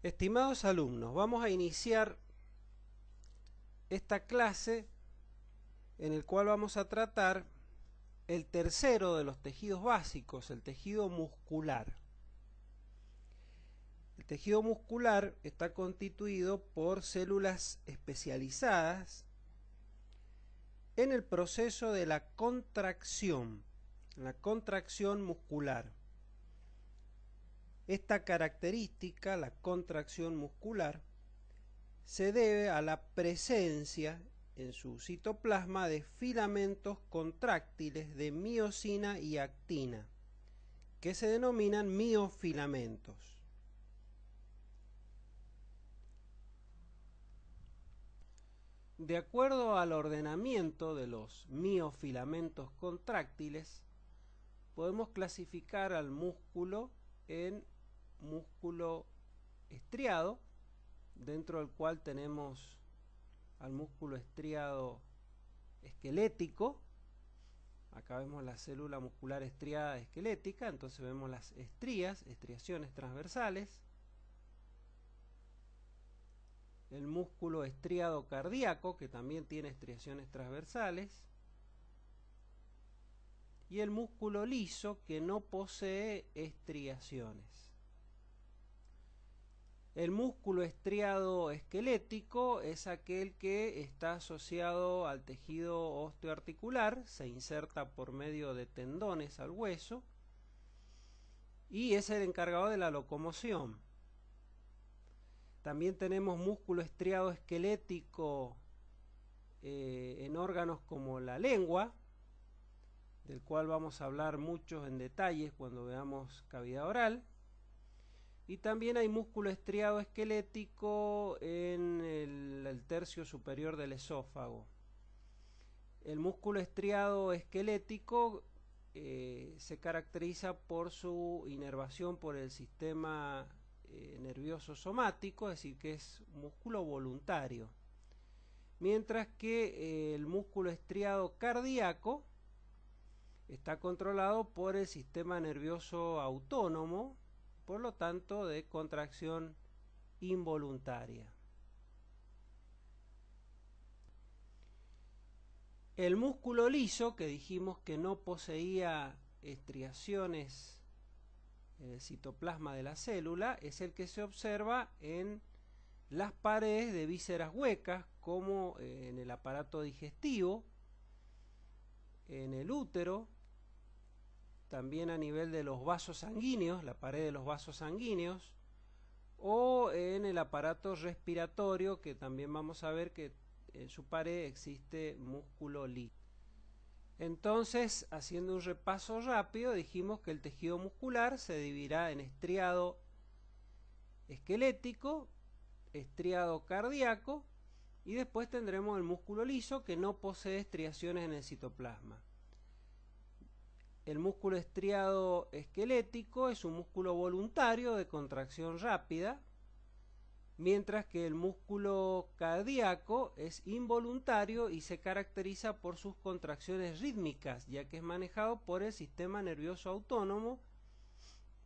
Estimados alumnos, vamos a iniciar esta clase en el cual vamos a tratar el tercero de los tejidos básicos, el tejido muscular. El tejido muscular está constituido por células especializadas en el proceso de la contracción muscular. Esta característica, la contracción muscular, se debe a la presencia en su citoplasma de filamentos contráctiles de miosina y actina, que se denominan miofilamentos. De acuerdo al ordenamiento de los miofilamentos contráctiles, podemos clasificar al músculo en músculo estriado, dentro del cual tenemos al músculo estriado esquelético. Acá vemos la célula muscular estriada esquelética, entonces vemos las estrías, estriaciones transversales. El músculo estriado cardíaco, que también tiene estriaciones transversales. Y el músculo liso, que no posee estriaciones. El músculo estriado esquelético es aquel que está asociado al tejido osteoarticular, se inserta por medio de tendones al hueso y es el encargado de la locomoción. También tenemos músculo estriado esquelético en órganos como la lengua, del cual vamos a hablar mucho en detalles cuando veamos cavidad oral. Y también hay músculo estriado esquelético en el tercio superior del esófago. El músculo estriado esquelético se caracteriza por su inervación por el sistema nervioso somático, es decir, que es músculo voluntario. Mientras que el músculo estriado cardíaco está controlado por el sistema nervioso autónomo, por lo tanto de contracción involuntaria. El músculo liso, que dijimos que no poseía estriaciones en el citoplasma de la célula, es el que se observa en las paredes de vísceras huecas, como en el aparato digestivo, en el útero, también a nivel de los vasos sanguíneos, la pared de los vasos sanguíneos, o en el aparato respiratorio, que también vamos a ver que en su pared existe músculo liso. Entonces, haciendo un repaso rápido, dijimos que el tejido muscular se dividirá en estriado esquelético, estriado cardíaco, y después tendremos el músculo liso, que no posee estriaciones en el citoplasma. El músculo estriado esquelético es un músculo voluntario de contracción rápida, mientras que el músculo cardíaco es involuntario y se caracteriza por sus contracciones rítmicas, ya que es manejado por el sistema nervioso autónomo,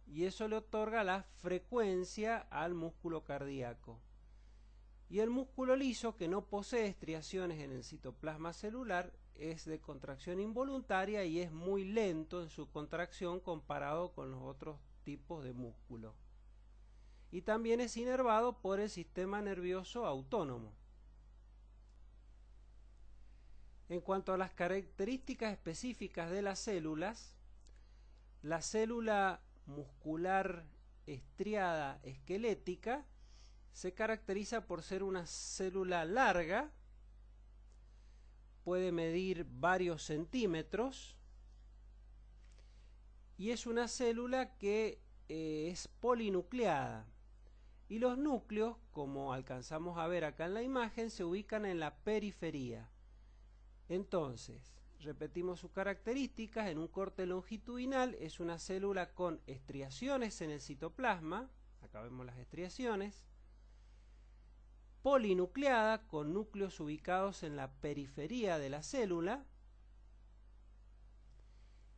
y eso le otorga la frecuencia al músculo cardíaco. Y el músculo liso, que no posee estriaciones en el citoplasma celular, es de contracción involuntaria y es muy lento en su contracción comparado con los otros tipos de músculo. Y también es inervado por el sistema nervioso autónomo. En cuanto a las características específicas de las células, la célula muscular estriada esquelética se caracteriza por ser una célula larga, puede medir varios centímetros y es una célula que es polinucleada. Y los núcleos, como alcanzamos a ver acá en la imagen, se ubican en la periferia. Entonces, repetimos sus características. En un corte longitudinal es una célula con estriaciones en el citoplasma, acá vemos las estriaciones, polinucleada, con núcleos ubicados en la periferia de la célula.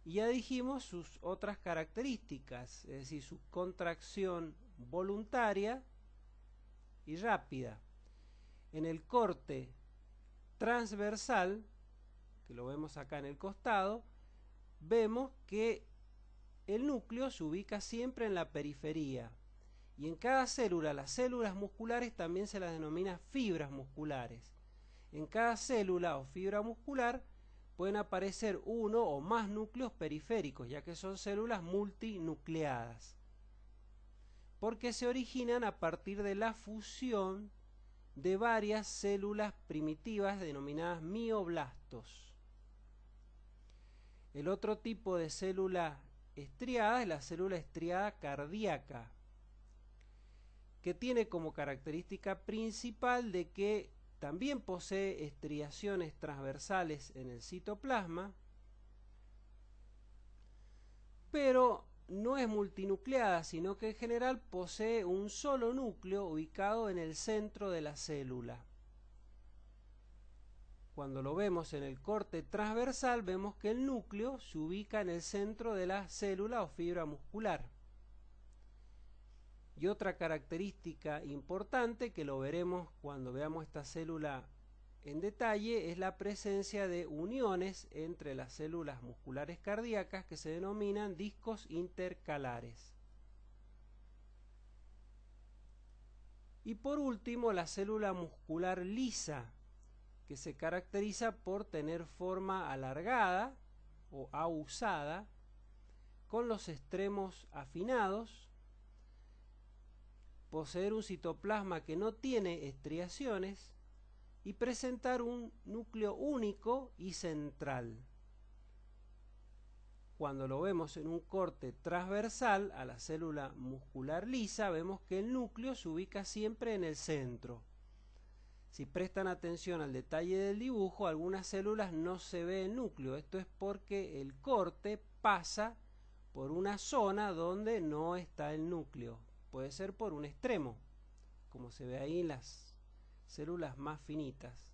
Y ya dijimos sus otras características, es decir, su contracción voluntaria y rápida. En el corte transversal, que lo vemos acá en el costado, vemos que el núcleo se ubica siempre en la periferia. Y en cada célula, las células musculares también se las denomina fibras musculares. En cada célula o fibra muscular pueden aparecer uno o más núcleos periféricos, ya que son células multinucleadas, porque se originan a partir de la fusión de varias células primitivas denominadas mioblastos. El otro tipo de célula estriada es la célula estriada cardíaca, que tiene como característica principal de que también posee estriaciones transversales en el citoplasma, pero no es multinucleada, sino que en general posee un solo núcleo ubicado en el centro de la célula. Cuando lo vemos en el corte transversal, vemos que el núcleo se ubica en el centro de la célula o fibra muscular. Y otra característica importante, que lo veremos cuando veamos esta célula en detalle, es la presencia de uniones entre las células musculares cardíacas que se denominan discos intercalares. Y por último, la célula muscular lisa, que se caracteriza por tener forma alargada o ahusada, con los extremos afinados, poseer un citoplasma que no tiene estriaciones y presentar un núcleo único y central. Cuando lo vemos en un corte transversal a la célula muscular lisa, vemos que el núcleo se ubica siempre en el centro. Si prestan atención al detalle del dibujo, algunas células no se ve el núcleo. Esto es porque el corte pasa por una zona donde no está el núcleo. Puede ser por un extremo, como se ve ahí en las células más finitas.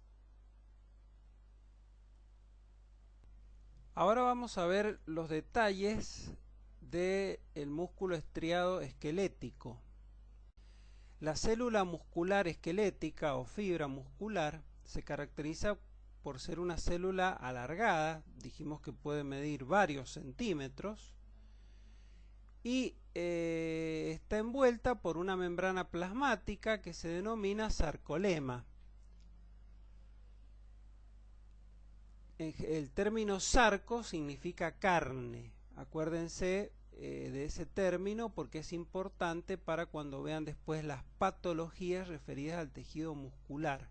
Ahora vamos a ver los detalles del músculo estriado esquelético. La célula muscular esquelética o fibra muscular se caracteriza por ser una célula alargada, dijimos que puede medir varios centímetros, y está envuelta por una membrana plasmática que se denomina sarcolema. El término sarco significa carne. Acuérdense de ese término porque es importante para cuando vean después las patologías referidas al tejido muscular.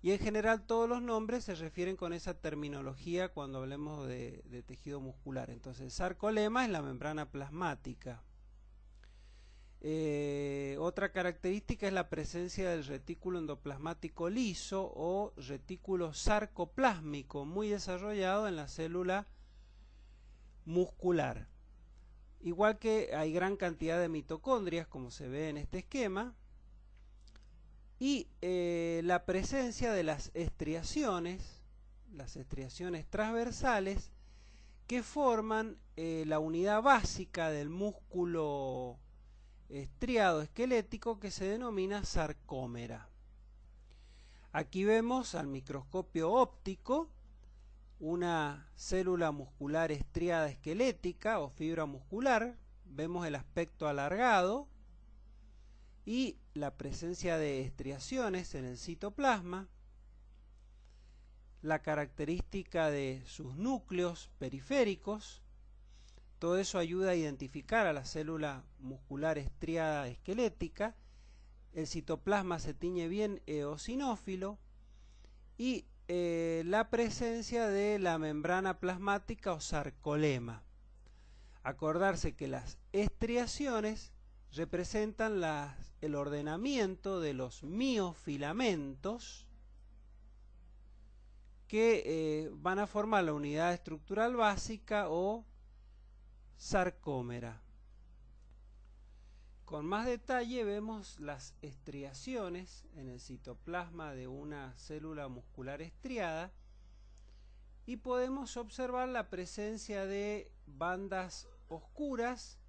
Y en general todos los nombres se refieren con esa terminología cuando hablemos de tejido muscular. Entonces, sarcolema es la membrana plasmática. Otra característica es la presencia del retículo endoplasmático liso o retículo sarcoplásmico, muy desarrollado en la célula muscular. Igual que hay gran cantidad de mitocondrias, como se ve en este esquema, y la presencia de las estriaciones transversales que forman la unidad básica del músculo estriado esquelético, que se denomina sarcómera. Aquí vemos al microscopio óptico una célula muscular estriada esquelética o fibra muscular. Vemos el aspecto alargado y la presencia de estriaciones en el citoplasma, la característica de sus núcleos periféricos. Todo eso ayuda a identificar a la célula muscular estriada esquelética. El citoplasma se tiñe bien eosinófilo y la presencia de la membrana plasmática o sarcolema. Acordarse que las estriaciones representan el ordenamiento de los miofilamentos que van a formar la unidad estructural básica o sarcómera. Con más detalle vemos las estriaciones en el citoplasma de una célula muscular estriada y podemos observar la presencia de bandas oscuras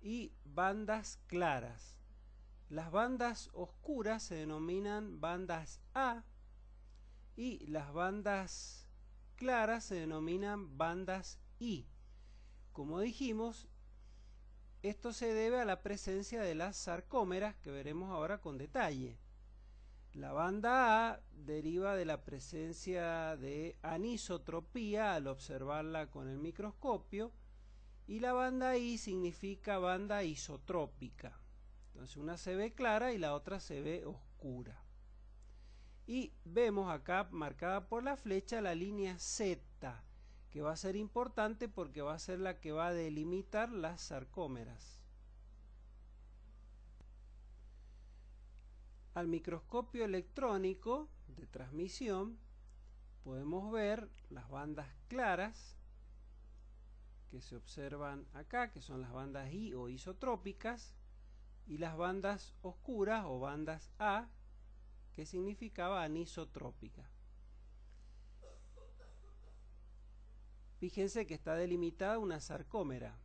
y bandas claras. Las bandas oscuras se denominan bandas A y las bandas claras se denominan bandas I. Como dijimos, esto se debe a la presencia de las sarcómeras que veremos ahora con detalle. La banda A deriva de la presencia de anisotropía al observarla con el microscopio, y la banda I significa banda isotrópica. Entonces una se ve clara y la otra se ve oscura. Y vemos acá marcada por la flecha la línea Z, que va a ser importante porque va a ser la que va a delimitar las sarcómeras. Al microscopio electrónico de transmisión podemos ver las bandas claras que se observan acá, que son las bandas I o isotrópicas, y las bandas oscuras o bandas A, que significaba anisotrópica. Fíjense que está delimitada una sarcómera.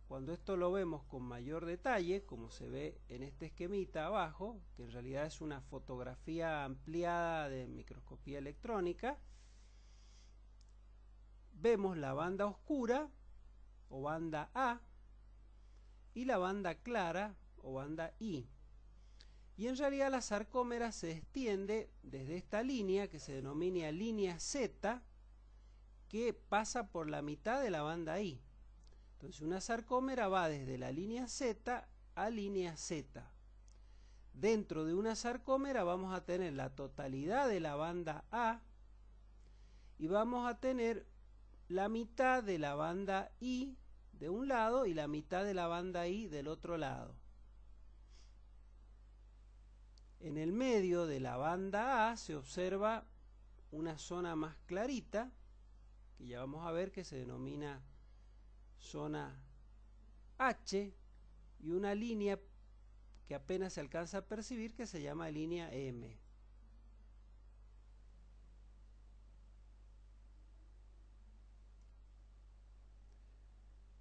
Cuando esto lo vemos con mayor detalle, como se ve en este esquemita abajo, que en realidad es una fotografía ampliada de microscopía electrónica, vemos la banda oscura o banda A y la banda clara o banda I. Y en realidad la sarcómera se extiende desde esta línea que se denomina línea Z, que pasa por la mitad de la banda I. Entonces una sarcómera va desde la línea Z a línea Z. Dentro de una sarcómera vamos a tener la totalidad de la banda A y vamos a tener la mitad de la banda I de un lado y la mitad de la banda I del otro lado. En el medio de la banda A se observa una zona más clarita, que ya vamos a ver que se denomina zona H, y una línea que apenas se alcanza a percibir que se llama línea M.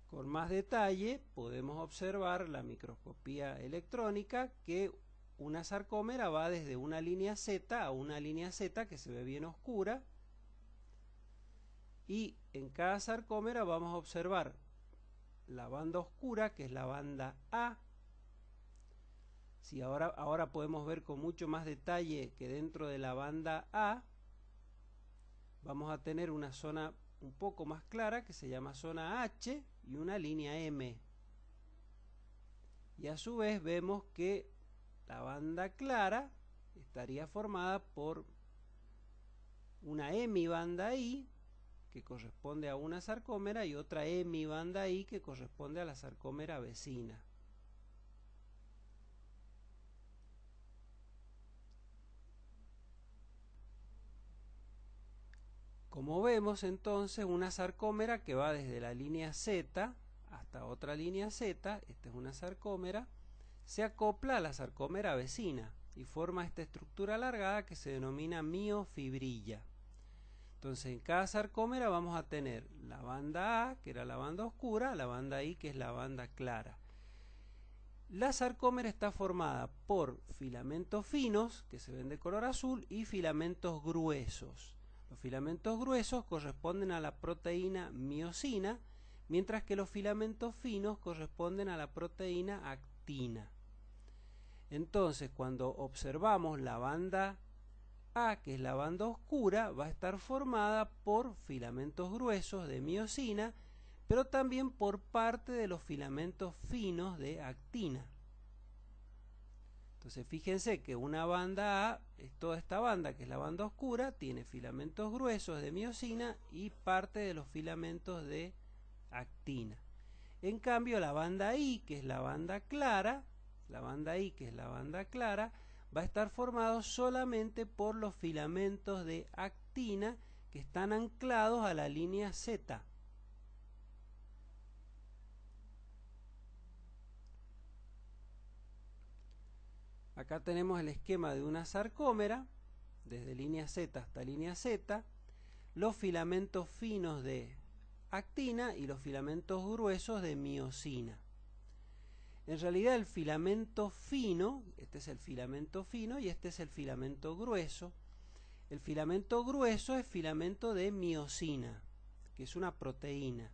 Con más detalle podemos observar la microscopía electrónica que una sarcómera va desde una línea Z a una línea Z que se ve bien oscura, y en cada sarcómera vamos a observar la banda oscura, que es la banda A. Si ahora podemos ver con mucho más detalle que dentro de la banda A vamos a tener una zona un poco más clara que se llama zona H y una línea M. Y a su vez vemos que la banda clara estaría formada por una hemibanda I, que corresponde a una sarcómera, y otra hemibanda I, que corresponde a la sarcómera vecina. Como vemos entonces, una sarcómera que va desde la línea Z hasta otra línea Z, esta es una sarcómera, se acopla a la sarcómera vecina y forma esta estructura alargada que se denomina miofibrilla. Entonces en cada sarcómera vamos a tener la banda A, que era la banda oscura, la banda I, que es la banda clara. La sarcómera está formada por filamentos finos, que se ven de color azul, y filamentos gruesos. Los filamentos gruesos corresponden a la proteína miosina, mientras que los filamentos finos corresponden a la proteína actina. Entonces, cuando observamos la banda A, que es la banda oscura, va a estar formada por filamentos gruesos de miosina, pero también por parte de los filamentos finos de actina. Entonces fíjense que una banda A, es toda esta banda que es la banda oscura, tiene filamentos gruesos de miosina y parte de los filamentos de actina. En cambio la banda I, que es la banda clara, va a estar formado solamente por los filamentos de actina que están anclados a la línea Z. Acá tenemos el esquema de una sarcómera, desde línea Z hasta línea Z, los filamentos finos de actina y los filamentos gruesos de miosina. En realidad el filamento fino, este es el filamento fino y este es el filamento grueso. El filamento grueso es filamento de miosina, que es una proteína,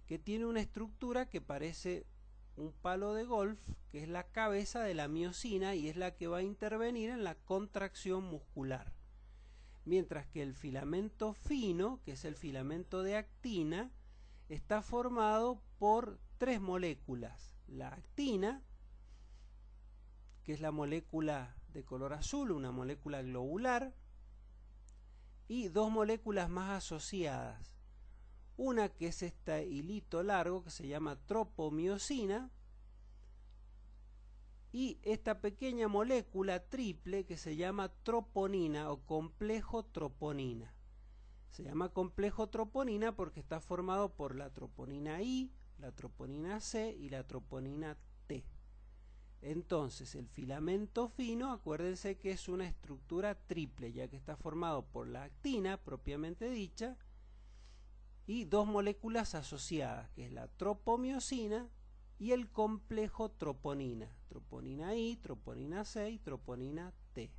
que tiene una estructura que parece un palo de golf, que es la cabeza de la miosina y es la que va a intervenir en la contracción muscular. Mientras que el filamento fino, que es el filamento de actina, está formado por tres moléculas. La actina, que es la molécula de color azul, una molécula globular, y dos moléculas más asociadas. Una que es este hilito largo que se llama tropomiosina, y esta pequeña molécula triple que se llama troponina o complejo troponina. Se llama complejo troponina porque está formado por la troponina I, la troponina C y la troponina T. Entonces el filamento fino, acuérdense que es una estructura triple, ya que está formado por la actina propiamente dicha y dos moléculas asociadas, que es la tropomiosina y el complejo troponina, troponina I, troponina C y troponina T.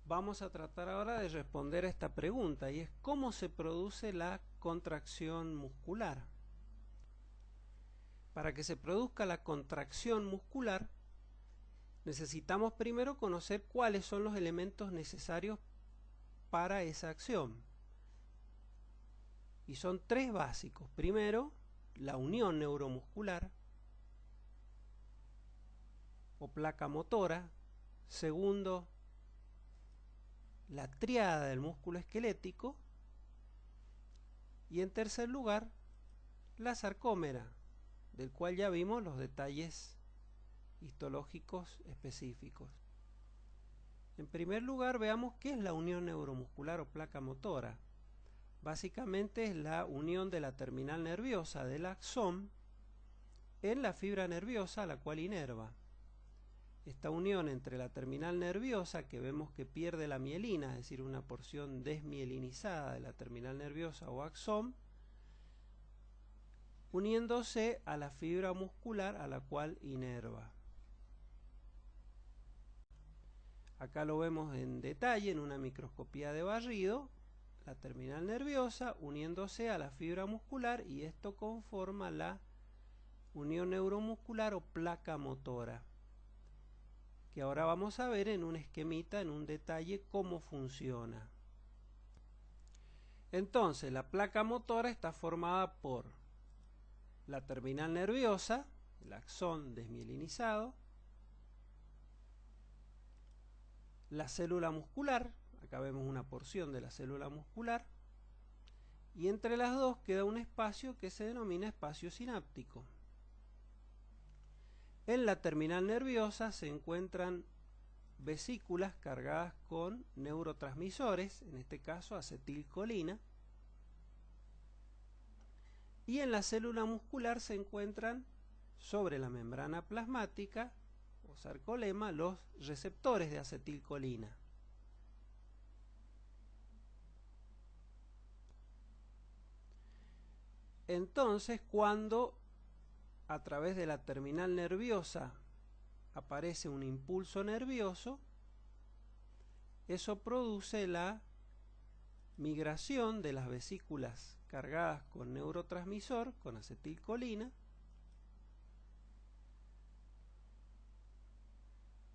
Vamos a tratar ahora de responder a esta pregunta, y es ¿cómo se produce la contracción muscular? Para que se produzca la contracción muscular, necesitamos primero conocer cuáles son los elementos necesarios para esa acción. Y son tres básicos. Primero, la unión neuromuscular o placa motora. Segundo, la tríada del músculo esquelético. Y en tercer lugar, la sarcómera, del cual ya vimos los detalles histológicos específicos. En primer lugar, veamos qué es la unión neuromuscular o placa motora. Básicamente es la unión de la terminal nerviosa del axón en la fibra nerviosa a la cual inerva. Esta unión entre la terminal nerviosa, que vemos que pierde la mielina, es decir, una porción desmielinizada de la terminal nerviosa o axón, uniéndose a la fibra muscular a la cual inerva. Acá lo vemos en detalle en una microscopía de barrido, la terminal nerviosa uniéndose a la fibra muscular, y esto conforma la unión neuromuscular o placa motora, que ahora vamos a ver en un esquemita, en un detalle, cómo funciona. Entonces, la placa motora está formada por la terminal nerviosa, el axón desmielinizado, la célula muscular, acá vemos una porción de la célula muscular, y entre las dos queda un espacio que se denomina espacio sináptico. En la terminal nerviosa se encuentran vesículas cargadas con neurotransmisores, en este caso acetilcolina, y en la célula muscular se encuentran sobre la membrana plasmática o sarcolema los receptores de acetilcolina. Entonces, cuando a través de la terminal nerviosa aparece un impulso nervioso, eso produce la migración de las vesículas cargadas con neurotransmisor, con acetilcolina,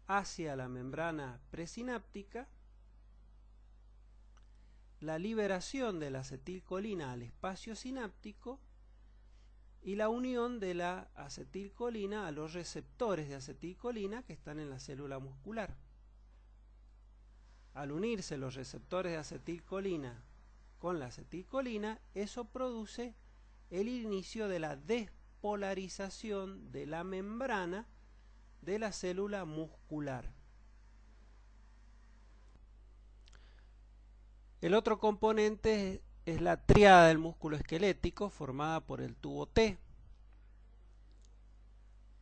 hacia la membrana presináptica, la liberación de la acetilcolina al espacio sináptico y la unión de la acetilcolina a los receptores de acetilcolina que están en la célula muscular. Al unirse los receptores de acetilcolina con la acetilcolina, eso produce el inicio de la despolarización de la membrana de la célula muscular. El otro componente es la tríada del músculo esquelético formada por el tubo T.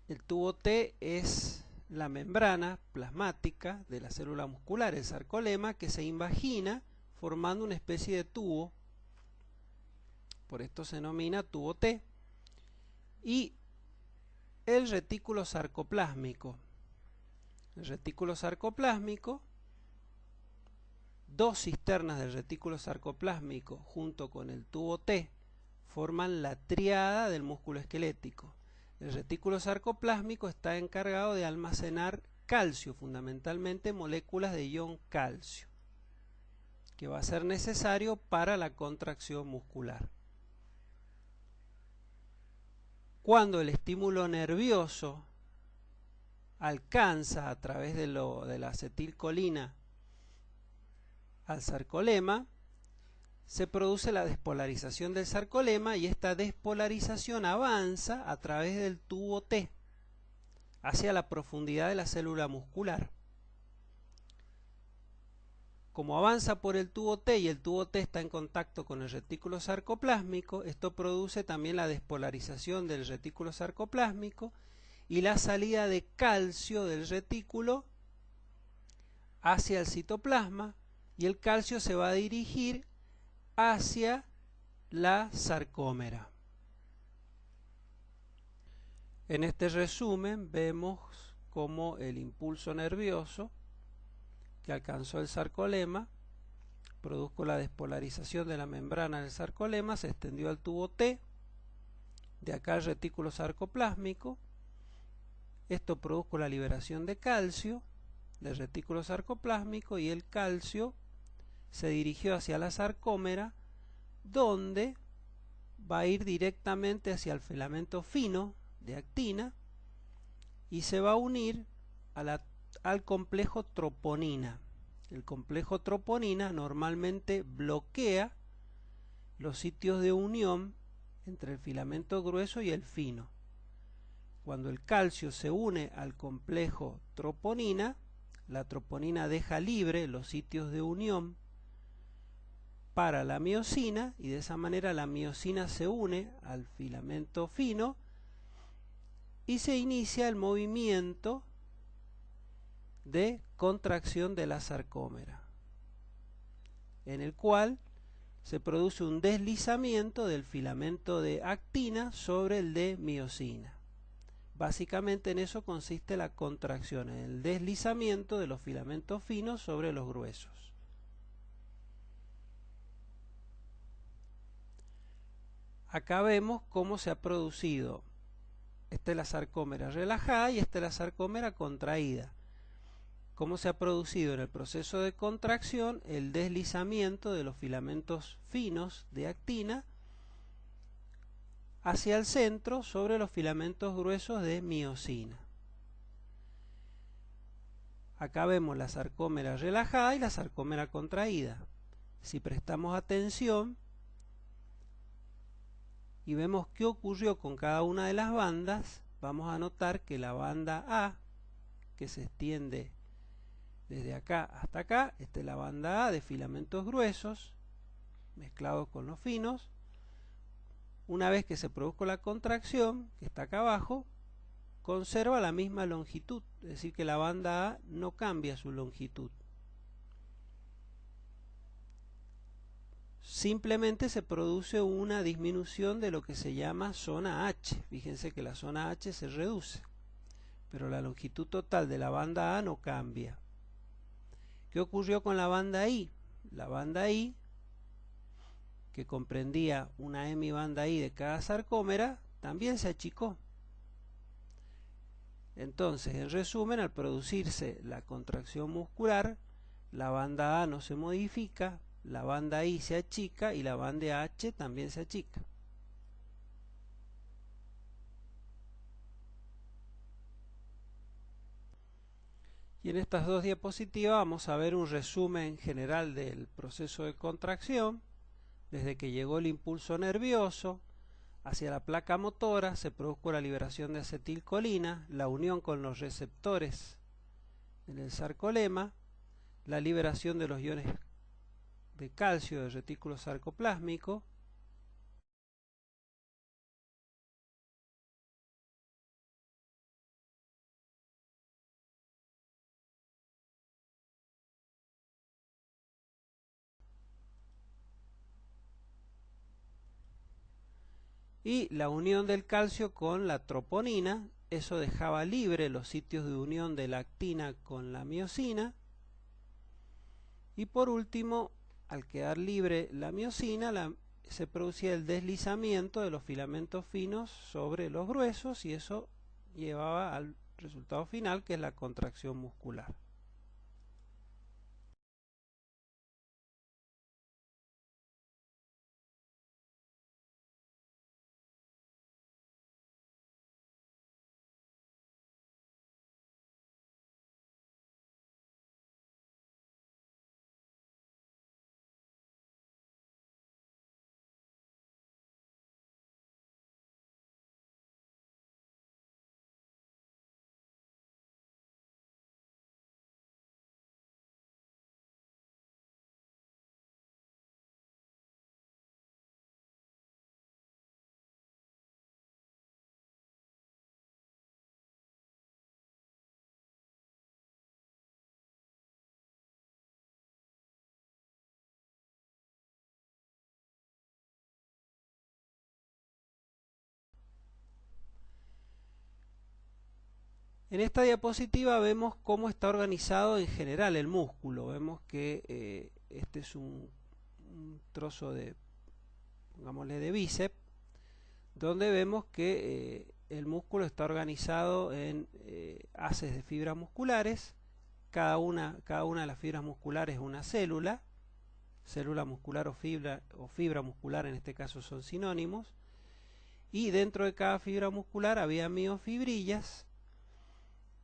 El tubo T es la membrana plasmática de la célula muscular, el sarcolema, que se invagina formando una especie de tubo, por esto se denomina tubo T, y el retículo sarcoplásmico. El retículo sarcoplásmico, dos cisternas del retículo sarcoplásmico junto con el tubo T forman la tríada del músculo esquelético. El retículo sarcoplásmico está encargado de almacenar calcio, fundamentalmente moléculas de ion calcio, que va a ser necesario para la contracción muscular. Cuando el estímulo nervioso alcanza a través de la acetilcolina al sarcolema, se produce la despolarización del sarcolema y esta despolarización avanza a través del tubo T hacia la profundidad de la célula muscular. Como avanza por el tubo T y el tubo T está en contacto con el retículo sarcoplásmico, esto produce también la despolarización del retículo sarcoplásmico y la salida de calcio del retículo hacia el citoplasma, y el calcio se va a dirigir hacia la sarcómera. En este resumen vemos cómo el impulso nervioso que alcanzó el sarcolema produjo la despolarización de la membrana del sarcolema, se extendió al tubo T, de acá el retículo sarcoplásmico. Esto produjo la liberación de calcio del retículo sarcoplásmico y el calcio se dirigió hacia la sarcómera, donde va a ir directamente hacia el filamento fino de actina y se va a unir al complejo troponina. El complejo troponina normalmente bloquea los sitios de unión entre el filamento grueso y el fino. Cuando el calcio se une al complejo troponina, la troponina deja libre los sitios de unión para la miosina y de esa manera la miosina se une al filamento fino y se inicia el movimiento de contracción de la sarcómera, en el cual se produce un deslizamiento del filamento de actina sobre el de miosina. Básicamente en eso consiste la contracción, en el deslizamiento de los filamentos finos sobre los gruesos. Acá vemos cómo se ha producido, esta es la sarcómera relajada y esta es la sarcómera contraída. Cómo se ha producido en el proceso de contracción el deslizamiento de los filamentos finos de actina hacia el centro sobre los filamentos gruesos de miosina. Acá vemos la sarcómera relajada y la sarcómera contraída. Si prestamos atención y vemos qué ocurrió con cada una de las bandas, vamos a notar que la banda A, que se extiende desde acá hasta acá, esta es la banda A de filamentos gruesos mezclados con los finos. Una vez que se produjo la contracción, que está acá abajo, conserva la misma longitud, es decir que la banda A no cambia su longitud. Simplemente se produce una disminución de lo que se llama zona H. Fíjense que la zona H se reduce, pero la longitud total de la banda A no cambia. ¿Qué ocurrió con la banda I? La banda I, que comprendía una hemibanda I de cada sarcómera, también se achicó. Entonces, en resumen, al producirse la contracción muscular, la banda A no se modifica, la banda I se achica y la banda H también se achica. Y en estas dos diapositivas vamos a ver un resumen general del proceso de contracción. Desde que llegó el impulso nervioso hacia la placa motora, se produjo la liberación de acetilcolina, la unión con los receptores en el sarcolema, la liberación de los iones de calcio del retículo sarcoplásmico, y la unión del calcio con la troponina, eso dejaba libre los sitios de unión de la actina con la miosina. Y por último, al quedar libre la miosina, se producía el deslizamiento de los filamentos finos sobre los gruesos, y eso llevaba al resultado final, que es la contracción muscular. En esta diapositiva vemos cómo está organizado en general el músculo. Vemos que este es un trozo de, pongámosle, de bíceps, donde vemos que el músculo está organizado en haces de fibras musculares. Cada una de las fibras musculares es una célula muscular o fibra muscular, en este caso son sinónimos, y dentro de cada fibra muscular había miofibrillas,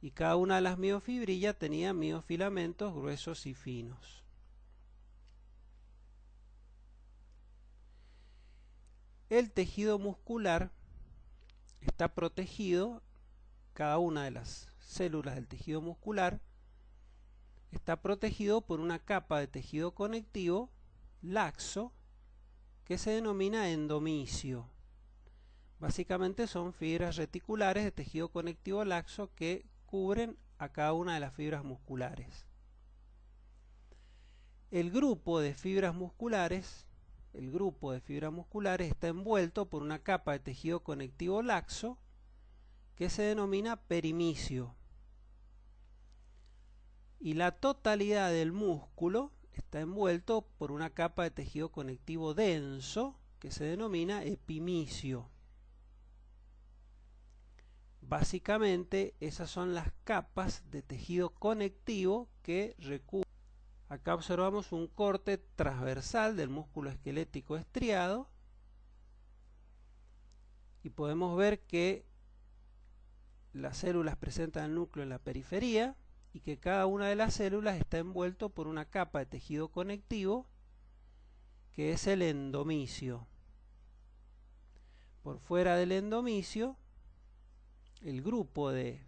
y cada una de las miofibrillas tenía miofilamentos gruesos y finos. El tejido muscular está protegido, cada una de las células del tejido muscular está protegido por una capa de tejido conectivo laxo que se denomina endomisio. Básicamente son fibras reticulares de tejido conectivo laxo que cubren a cada una de las fibras musculares. El grupo de fibras musculares está envuelto por una capa de tejido conectivo laxo que se denomina perimisio. Y la totalidad del músculo está envuelto por una capa de tejido conectivo denso que se denomina epimisio. Básicamente esas son las capas de tejido conectivo que recubren. Acá observamos un corte transversal del músculo esquelético estriado y podemos ver que las células presentan el núcleo en la periferia y que cada una de las células está envuelto por una capa de tejido conectivo que es el endomisio. Por fuera del endomisio, el grupo de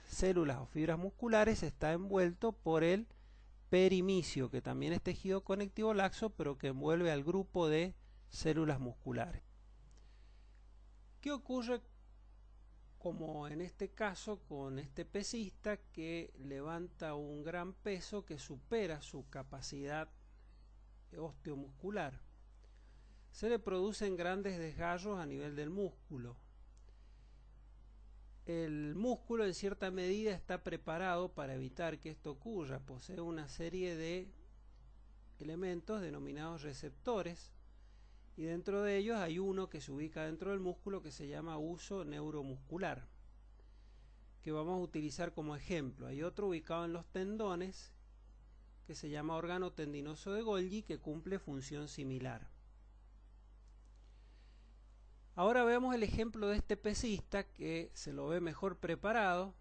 células o fibras musculares está envuelto por el perimisio, que también es tejido conectivo laxo, pero que envuelve al grupo de células musculares. ¿Qué ocurre, como en este caso, con este pesista que levanta un gran peso que supera su capacidad osteomuscular? Se le producen grandes desgarros a nivel del músculo. El músculo en cierta medida está preparado para evitar que esto ocurra. Posee una serie de elementos denominados receptores, y dentro de ellos hay uno que se ubica dentro del músculo que se llama huso neuromuscular, que vamos a utilizar como ejemplo. Hay otro ubicado en los tendones que se llama órgano tendinoso de Golgi, que cumple función similar. Ahora veamos el ejemplo de este pesista que se lo ve mejor preparado,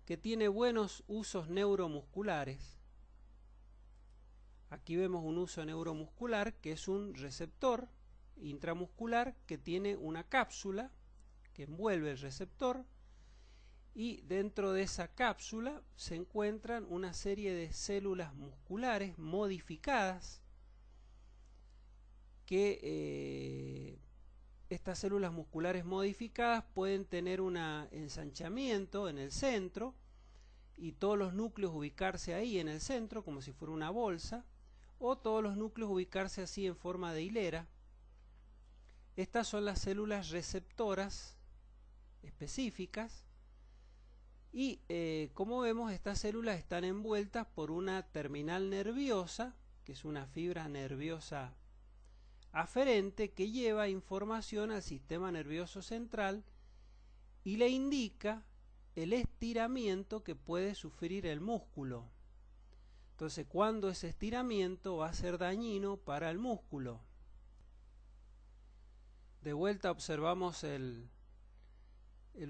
que tiene buenos usos neuromusculares. Aquí vemos un uso neuromuscular que es un receptor intramuscular que tiene una cápsula que envuelve el receptor, y dentro de esa cápsula se encuentran una serie de células musculares modificadas que estas células musculares modificadas pueden tener un ensanchamiento en el centro y todos los núcleos ubicarse ahí en el centro como si fuera una bolsa, o todos los núcleos ubicarse así en forma de hilera. Estas son las células receptoras específicas y como vemos, estas células están envueltas por una terminal nerviosa, que es una fibra nerviosa aferente que lleva información al sistema nervioso central y le indica el estiramiento que puede sufrir el músculo. Entonces, cuando ese estiramiento va a ser dañino para el músculo. De vuelta observamos el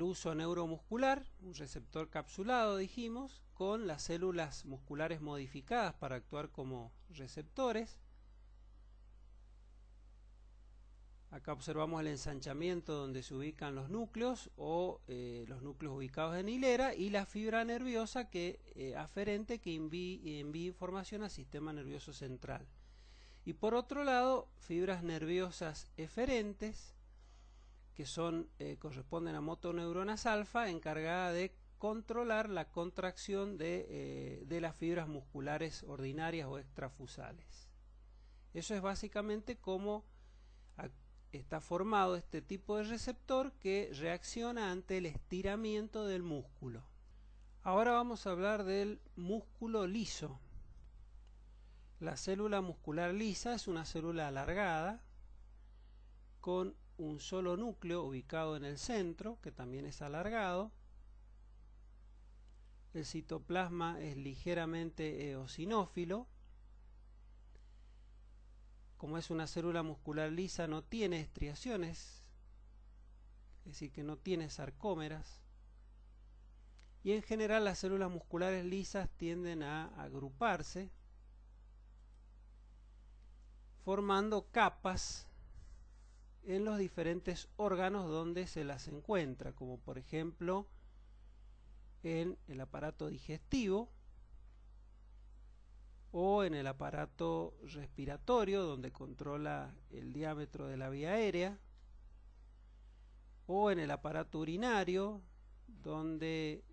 uso neuromuscular, un receptor capsulado, dijimos, con las células musculares modificadas para actuar como receptores. Acá observamos el ensanchamiento donde se ubican los núcleos o los núcleos ubicados en hilera y la fibra nerviosa aferente que envía información al sistema nervioso central. Y por otro lado, fibras nerviosas eferentes que corresponden a motoneuronas alfa, encargada de controlar la contracción de las fibras musculares ordinarias o extrafusales. Eso es básicamente cómo está formado este tipo de receptor que reacciona ante el estiramiento del músculo. Ahora vamos a hablar del músculo liso. La célula muscular lisa es una célula alargada con un solo núcleo ubicado en el centro, que también es alargado. El citoplasma es ligeramente eosinófilo. Como es una célula muscular lisa, no tiene estriaciones, es decir, que no tiene sarcómeras. Y en general las células musculares lisas tienden a agruparse, formando capas en los diferentes órganos donde se las encuentra, como por ejemplo en el aparato digestivo, o en el aparato respiratorio, donde controla el diámetro de la vía aérea, o en el aparato urinario, donde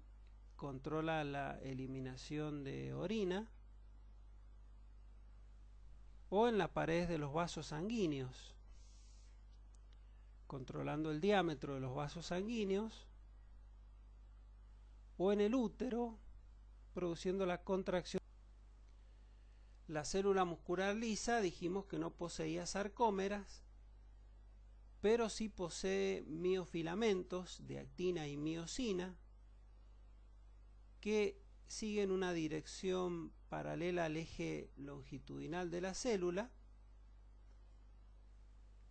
controla la eliminación de orina, o en la pared de los vasos sanguíneos, controlando el diámetro de los vasos sanguíneos, o en el útero, produciendo la contracción. La célula muscular lisa dijimos que no poseía sarcómeras, pero sí posee miofilamentos de actina y miosina que siguen una dirección paralela al eje longitudinal de la célula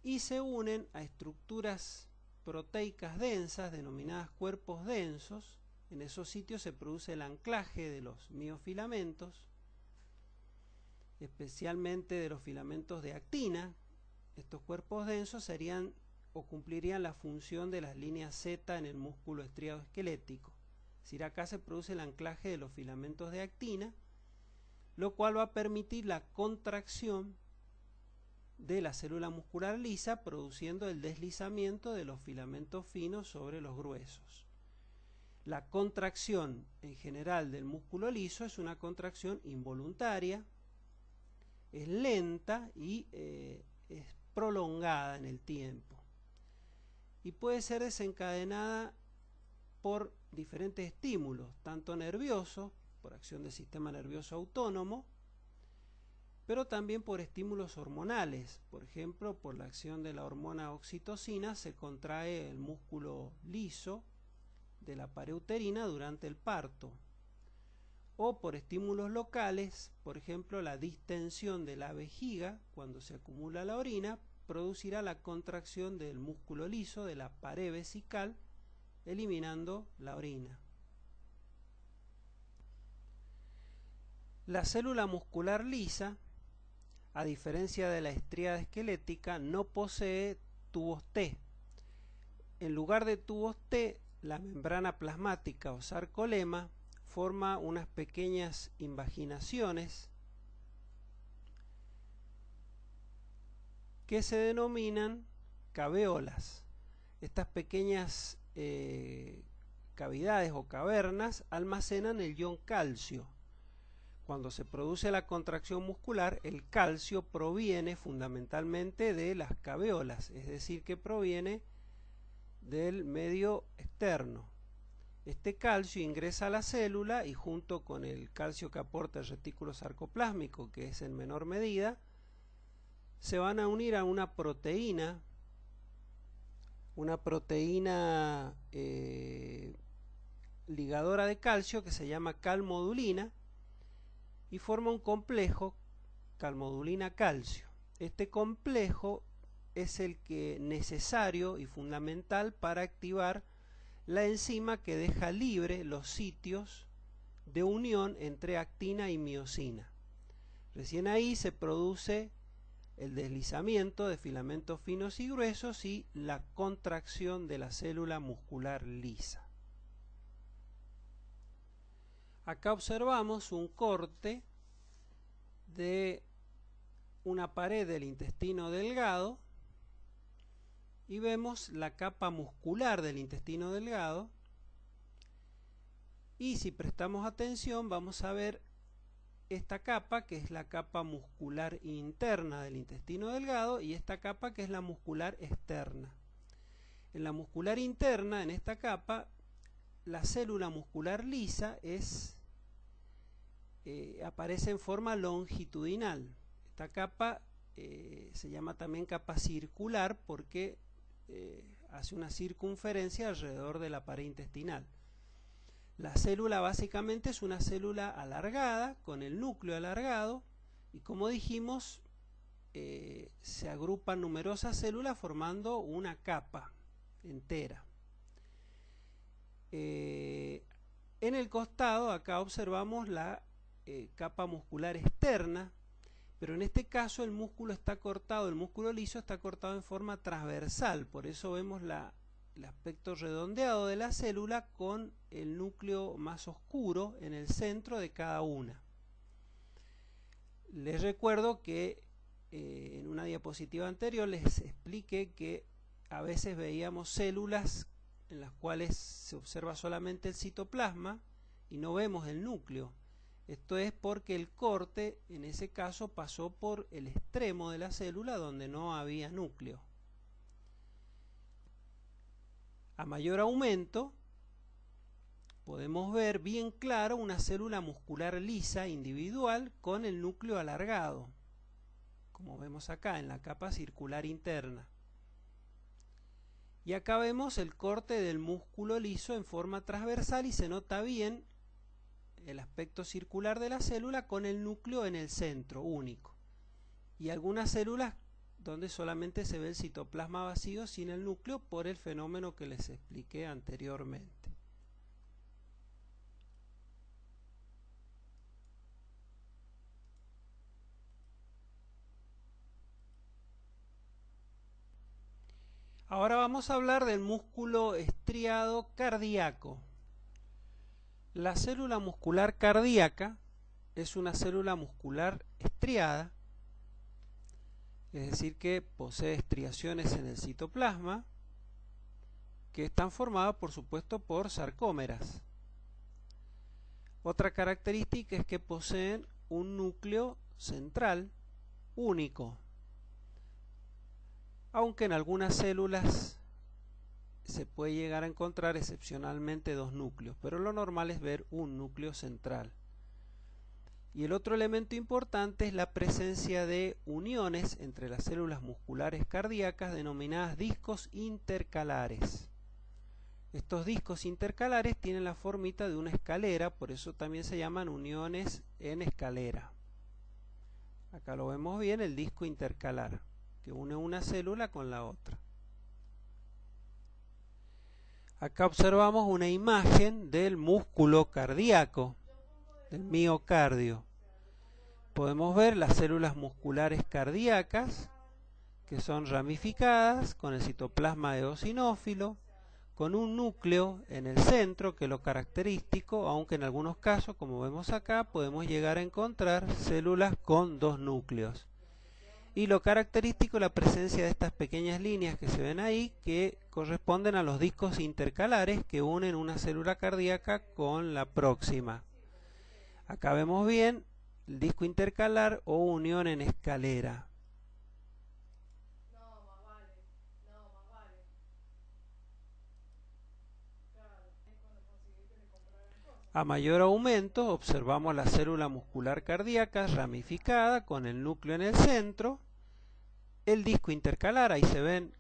y se unen a estructuras proteicas densas denominadas cuerpos densos. En esos sitios se produce el anclaje de los miofilamentos, especialmente de los filamentos de actina. Estos cuerpos densos serían o cumplirían la función de las líneas Z en el músculo estriado esquelético. Es decir, acá se produce el anclaje de los filamentos de actina, lo cual va a permitir la contracción de la célula muscular lisa, produciendo el deslizamiento de los filamentos finos sobre los gruesos. La contracción en general del músculo liso es una contracción involuntaria, es lenta y es prolongada en el tiempo y puede ser desencadenada por diferentes estímulos, tanto nerviosos, por acción del sistema nervioso autónomo, pero también por estímulos hormonales. Por ejemplo, por la acción de la hormona oxitocina se contrae el músculo liso de la pared uterina durante el parto, o por estímulos locales, por ejemplo la distensión de la vejiga cuando se acumula la orina producirá la contracción del músculo liso de la pared vesical, eliminando la orina. La célula muscular lisa, a diferencia de la estriada esquelética, no posee tubos T. En lugar de tubos T, la membrana plasmática o sarcolema forma unas pequeñas invaginaciones que se denominan caveolas. Estas pequeñas cavidades o cavernas almacenan el ion calcio. cuando se produce la contracción muscular, el calcio proviene fundamentalmente de las caveolas, es decir, que proviene del medio externo. Este calcio ingresa a la célula y junto con el calcio que aporta el retículo sarcoplásmico, que es en menor medida, se van a unir a una proteína ligadora de calcio que se llama calmodulina y forma un complejo calmodulina-calcio. Este complejo es el que necesario y fundamental para activar la enzima que deja libre los sitios de unión entre actina y miosina. Recién ahí se produce el deslizamiento de filamentos finos y gruesos y la contracción de la célula muscular lisa. Acá observamos un corte de una pared del intestino delgado y vemos la capa muscular del intestino delgado, y si prestamos atención vamos a ver esta capa que es la capa muscular interna del intestino delgado y esta capa que es la muscular externa. En la muscular interna, en esta capa, la célula muscular lisa aparece en forma longitudinal. Esta capa se llama también capa circular porque hace una circunferencia alrededor de la pared intestinal. La célula básicamente es una célula alargada, con el núcleo alargado, y como dijimos, se agrupan numerosas células formando una capa entera. En el costado, acá observamos la capa muscular externa, pero en este caso el músculo está cortado, el músculo liso está cortado en forma transversal, por eso vemos el aspecto redondeado de la célula con el núcleo más oscuro en el centro de cada una. Les recuerdo que en una diapositiva anterior les expliqué que a veces veíamos células en las cuales se observa solamente el citoplasma y no vemos el núcleo. Esto es porque el corte en ese caso pasó por el extremo de la célula donde no había núcleo. A mayor aumento podemos ver bien claro una célula muscular lisa individual con el núcleo alargado, como vemos acá en la capa circular interna. Y acá vemos el corte del músculo liso en forma transversal y se nota bien el aspecto circular de la célula con el núcleo en el centro único. Y algunas células donde solamente se ve el citoplasma vacío sin el núcleo por el fenómeno que les expliqué anteriormente. Ahora vamos a hablar del músculo estriado cardíaco. La célula muscular cardíaca es una célula muscular estriada, es decir que posee estriaciones en el citoplasma que están formadas por supuesto por sarcómeras. Otra característica es que poseen un núcleo central único, aunque en algunas células se puede llegar a encontrar excepcionalmente dos núcleos, pero lo normal es ver un núcleo central. Y el otro elemento importante es la presencia de uniones entre las células musculares cardíacas denominadas discos intercalares. Estos discos intercalares tienen la formita de una escalera, por eso también se llaman uniones en escalera. Acá lo vemos bien, el disco intercalar, que une una célula con la otra. Acá observamos una imagen del músculo cardíaco, del miocardio. Podemos ver las células musculares cardíacas, que son ramificadas, con el citoplasma eosinófilo, con un núcleo en el centro, que es lo característico, aunque en algunos casos, como vemos acá, podemos llegar a encontrar células con dos núcleos. Y lo característico es la presencia de estas pequeñas líneas que se ven ahí, que corresponden a los discos intercalares que unen una célula cardíaca con la próxima. Acá vemos bien el disco intercalar o unión en escalera. A mayor aumento observamos la célula muscular cardíaca ramificada con el núcleo en el centro, el disco intercalar, ahí se ven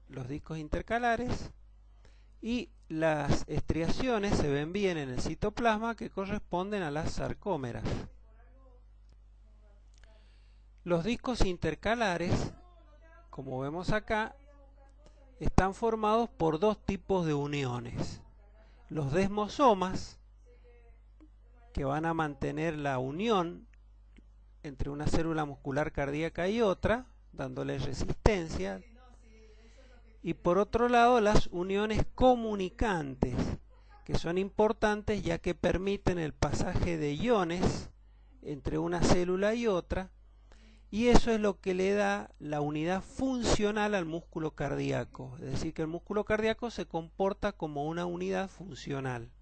los discos intercalares, y las estriaciones se ven bien en el citoplasma que corresponden a las sarcómeras. Los discos intercalares, como vemos acá, están formados por dos tipos de uniones. Los desmosomas, que van a mantener la unión entre una célula muscular cardíaca y otra, dándole resistencia. Y por otro lado, las uniones comunicantes, que son importantes ya que permiten el pasaje de iones entre una célula y otra, y eso es lo que le da la unidad funcional al músculo cardíaco. Es decir, que el músculo cardíaco se comporta como una unidad funcional.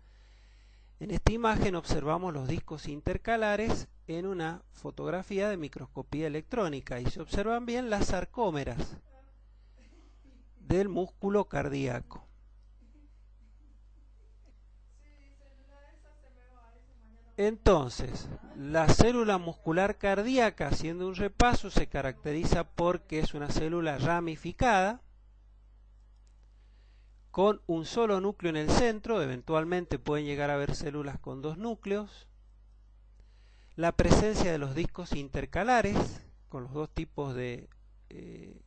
En esta imagen observamos los discos intercalares en una fotografía de microscopía electrónica y se observan bien las sarcómeras del músculo cardíaco. Entonces, la célula muscular cardíaca, haciendo un repaso, se caracteriza porque es una célula ramificada, con un solo núcleo en el centro. Eventualmente pueden llegar a haber células con dos núcleos. La presencia de los discos intercalares, con los dos tipos de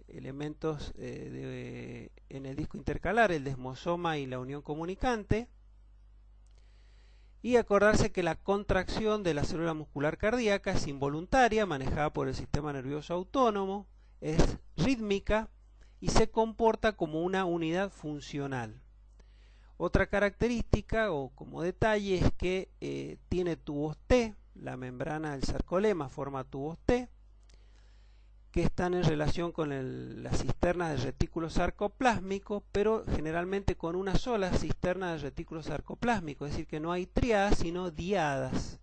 elementos en el disco intercalar, el desmosoma y la unión comunicante. Y acordarse que la contracción de la célula muscular cardíaca es involuntaria, manejada por el sistema nervioso autónomo, es rítmica y se comporta como una unidad funcional. Otra característica o como detalle es que tiene tubos T, la membrana del sarcolema forma tubos T, que están en relación con las cisternas del retículo sarcoplásmico, pero generalmente con una sola cisterna del retículo sarcoplásmico, es decir, que no hay triadas sino diadas.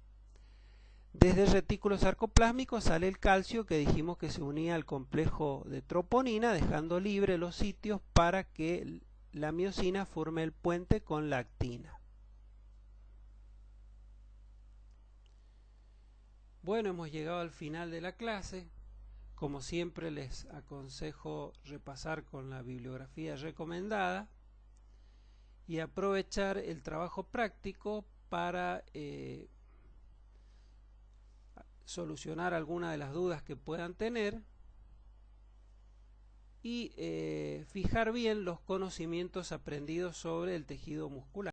Desde el retículo sarcoplásmico sale el calcio que dijimos que se unía al complejo de troponina, dejando libre los sitios para que la miosina forme el puente con la actina. Bueno, hemos llegado al final de la clase. Como siempre les aconsejo repasar con la bibliografía recomendada y aprovechar el trabajo práctico para solucionar algunas de las dudas que puedan tener y fijar bien los conocimientos aprendidos sobre el tejido muscular.